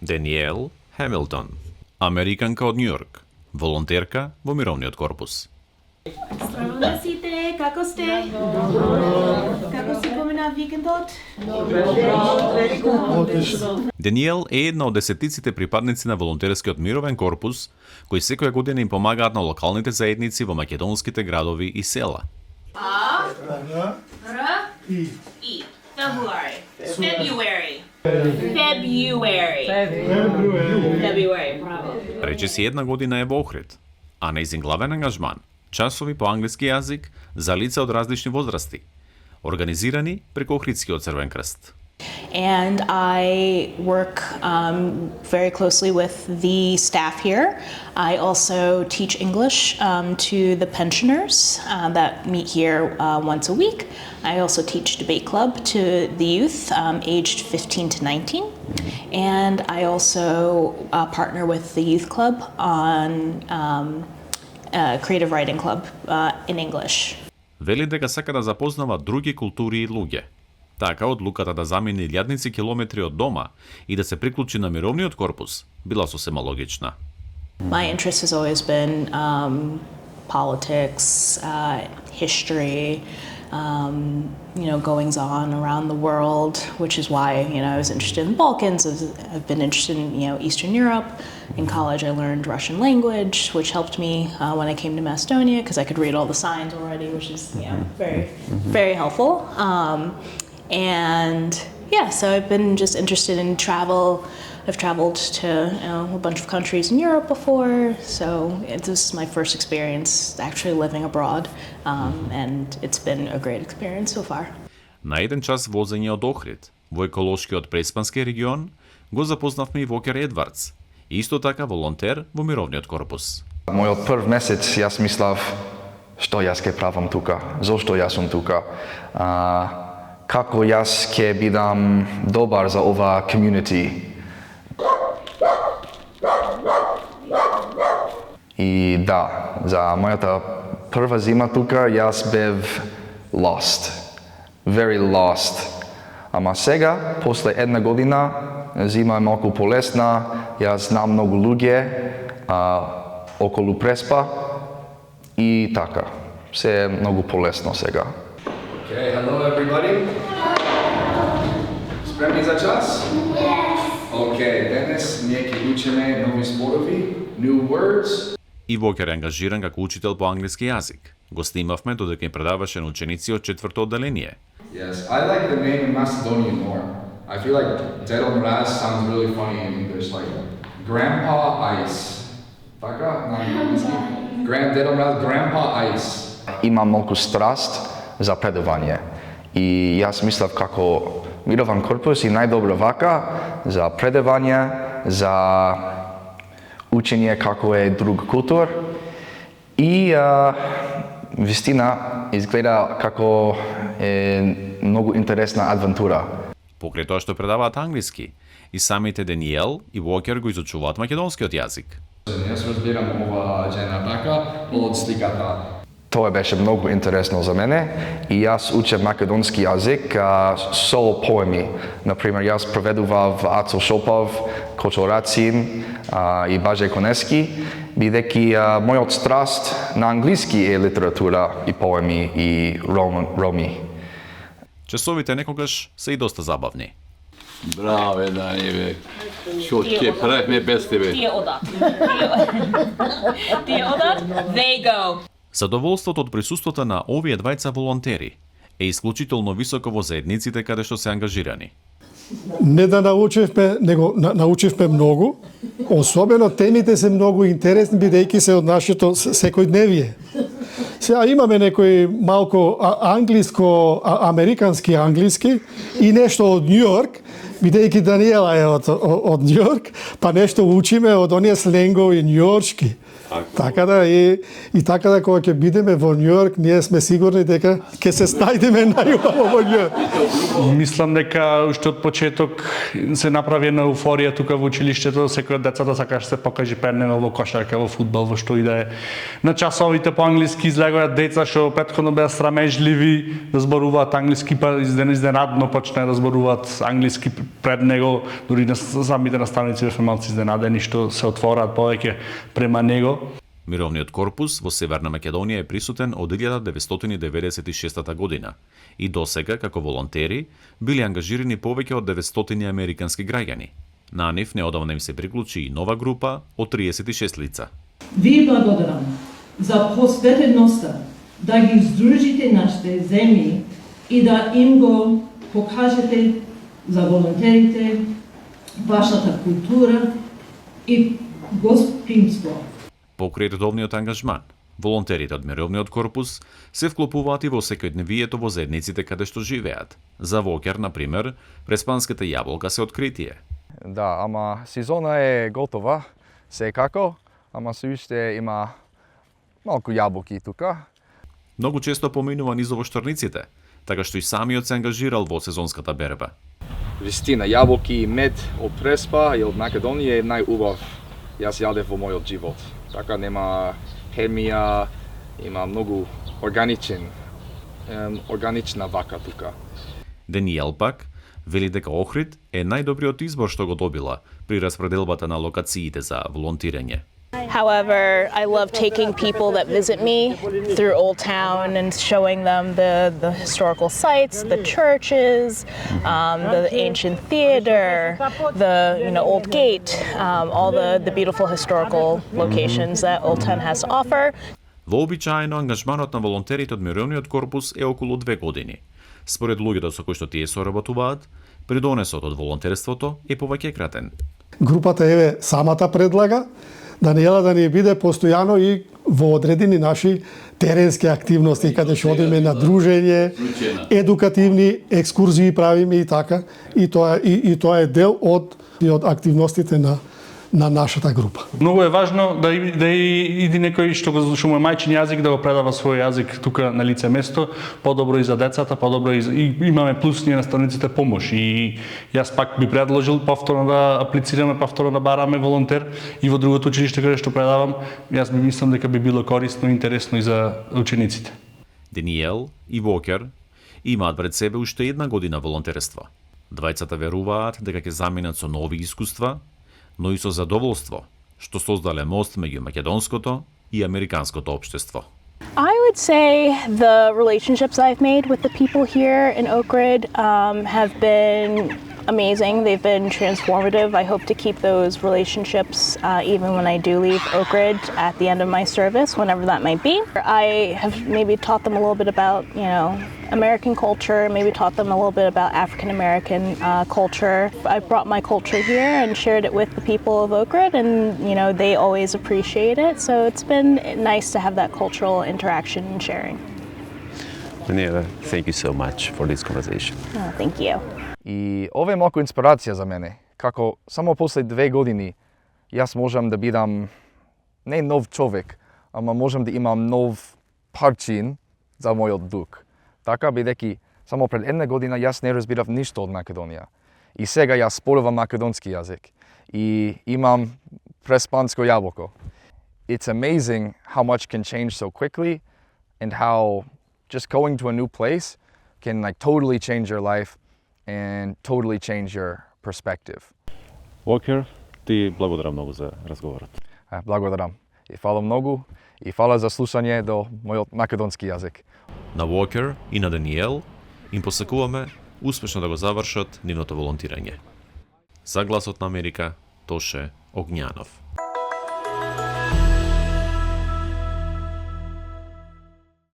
Даниел Хемилтон, американка од Њујорк, волонтерка во мировниот корпус. Здраво на сите, како сте? Како се помина викендот? Даниел е една од десетиците припадници на волонтерскиот мировен корпус, кои секоја година им помагаат на локалните заедници во македонските градови и села. И. February, браво. Речиси една година е во Охрид, а нејзин главен ангажман часови по англиски јазик за лица од различни возрасти, организирани преку Охридскиот Црвен крст. And I work very closely with the staff here. I also teach English to the pensioners that meet here once a week. I also teach debate club to the youth aged 15 to 19. And I also partner with the youth club on creative writing club in English. Вели дека сака да запознава други култури и луѓе. Така, одлуката да замени илјадници километри од дома и да се приклучи на мировниот корпус била сосема логична. My interest has always been politics, history, goings on around the world, which is why, I was interested in the Balkans. I've been interested in, Eastern Europe. In college, I learned Russian language, which helped me when I came to Macedonia because I could read all the signs already, which is, very, very helpful. So I've been just interested in travel. I've traveled to a bunch of countries in Europe before, so this is my first experience actually living abroad, and it's been a great experience so far. На еден час возење од Охрид, во еколошкиот Преспански регион, го запознавме и Вокер Едвардс, исто така волонтер во мировниот корпус. Мојот прв месец јас мислав што јас ке правам тука, зошто јас сум тука. Како јас ќе бидам добар за ова community. И да, за мојата прва зима тука јас бев lost. Very lost. Ама сега, после една година, зима е малку полесна, јас знам многу луѓе околу Преспа и така. Се е многу полесно сега. Okay, hello everybody. Спремни за час? Yes. Okay, денес ние ќе учиме нови зборови, new words. И Вокер е ангажиран како учител по англиски јазик. Го снимавме додека им предаваше на ученици од четврто одделение. Yes, I like the name Macedonian more. I feel like Deda Mraz sounds really funny in English, like Grandpa Ice. Така, на англиски. Deda Mraz, Grandpa Ice. Имам малку страст за предавање. И јас мислев како мировен корпус и најдобро вака за предавање, за учење како е друг култур. И вистина изгледа како е многу интересна адвентура. Покрај тоа што предаваат англиски, и самите Даниел и Вокер го изучуваат македонскиот јазик. Јас разбирам ова жена така од сликата. Тоа беше многу интересно за мене и јас учев македонски јазик со поеми. Например, јас преведував Ацо Шопов, Кочо Рацин и Баже Конески, бидејќи мојот страст на англиски е литература и поеми и роми. Часовите некогаш се и доста забавни. Браве, Даниве. Што ќе правиме без тебе? Тие одат. They go. Задоволството од присуството на овие двајца волонтери е исклучително високо во заедниците каде што се ангажирани. Не да научивме, него научивме многу. Особено темите се многу интересни, бидејќи се од нашето секојдневие. Сега имаме некој малку американски англиски и нешто од Њујорк, бидејќи Даниела е од Њујорк, па нешто учиме од оние сленгови њујоршки. Така да и така да кога ќе бидеме во Њујорк, ние сме сигурни дека ќе се снајдеме најубаво во Њујорк. Мислам дека уште од почеток се направи една еуфорија тука во училиштето, секој од децата сакаше се покаже пернено во кошарка, во фудбал, во што и да е. На часовите по англиски излегоа деца што претходно беа срамежливи да зборуваат англиски, па изненадно почнаа да зборуваат англиски пред него, дури на самите наставници бевме малци изненадени што се отвораат повеќе према него. Мировниот корпус во Северна Македонија е присутен од 1996 година и досега, како волонтери, били ангажирани повеќе од 900 американски граѓани. На нив неодамна им се приклучи и нова група од 36 лица. Ви благодарам за посветеността да ги здружите нашите земји и да им го покажете за волонтерите вашата култура и гостинство. Покрај редовниот ангажман, волонтерите од Мировниот корпус се вклопуваат и во секојдневието во заедниците каде што живеат. За Вокер, например, преспанската јаболка се откритие. Да, ама сезона е готова, секако, ама се уште има малку јаболки тука. Многу често поминува низу во шторниците, така што и самиот се ангажирал во сезонската берба. Вистина, јаболки и мед од Преспа и од Македонија е најубав јас јадев во мојот живот. Така нема хемија, има многу органична вака тука. Даниел пак вели дека Охрид е најдобриот избор што го добила при распределбата на локациите за волонтирање. However, I love taking people that visit me through Old Town and showing them the historical sites, the churches, the ancient theater, the old gate, all the beautiful historical locations that Old Town has to offer. Вообичаено ангажманот на волонтерите од Мировниот корпус е околу 2 години. Според луѓето со кои што тие соработуваат, придонесот од волонтерството е повеќекратен. Групата еве самата предлага Даниела да ни биде постојано и во одредени наши теренски активности, каде што одиме на дружење, едукативни екскурзии правиме и така, и тоа е дел од активностите на нашата група. Многу е важно да иди некој што му е мајчин јазик да го предава свој јазик тука на лице место, подобро и за децата, подобро и имаме плюс ние наставниците помош. И јас пак би предложил повторно да аплицираме, повторно да бараме волонтер и во другото училиште каде што предавам, јас би мислам дека би било корисно и интересно и за учениците. Даниел и Вокер имаат пред себе уште една година волонтерство. Двајцата веруваат дека ќе заминат со нови искуства, но и со задоволство, што создале мост меѓу македонското и американското општество. I would say the relationships I've made with the people here in Oakrid have been amazing. They've been transformative. I hope to keep those relationships even when I do leave Oakrid at the end of my service, whenever that might be. I have maybe taught them a little bit about, American culture, maybe taught them a little bit about African American culture. I've brought my culture here and shared it with the people of Oakrid, and they always appreciate it. So it's been nice to have that cultural interaction and sharing. Daniela, thank you so much for this conversation. Oh, thank you. И ова е малку инспирација за мене, како само после 2 години јас можам да бидам не нов човек, ама можам да имам нов парчин за мојот дух. Така бидејќи само пред 1 година јас не разбирав ништо од Македонија. И сега јас зборувам македонски јазик и имам преспанско јаболко. It's amazing how much can change so quickly and how just going to a new place can totally change your life and totally change your perspective. Вокер, ти благодарам многу за разговорот. Благодарам. И фала многу и фала за слушање до мојот македонски јазик. На Вокер и на Даниел им посакуваме успешно да го завршат нивното волонтирање. За Гласот на Америка, Тоше Огњанов.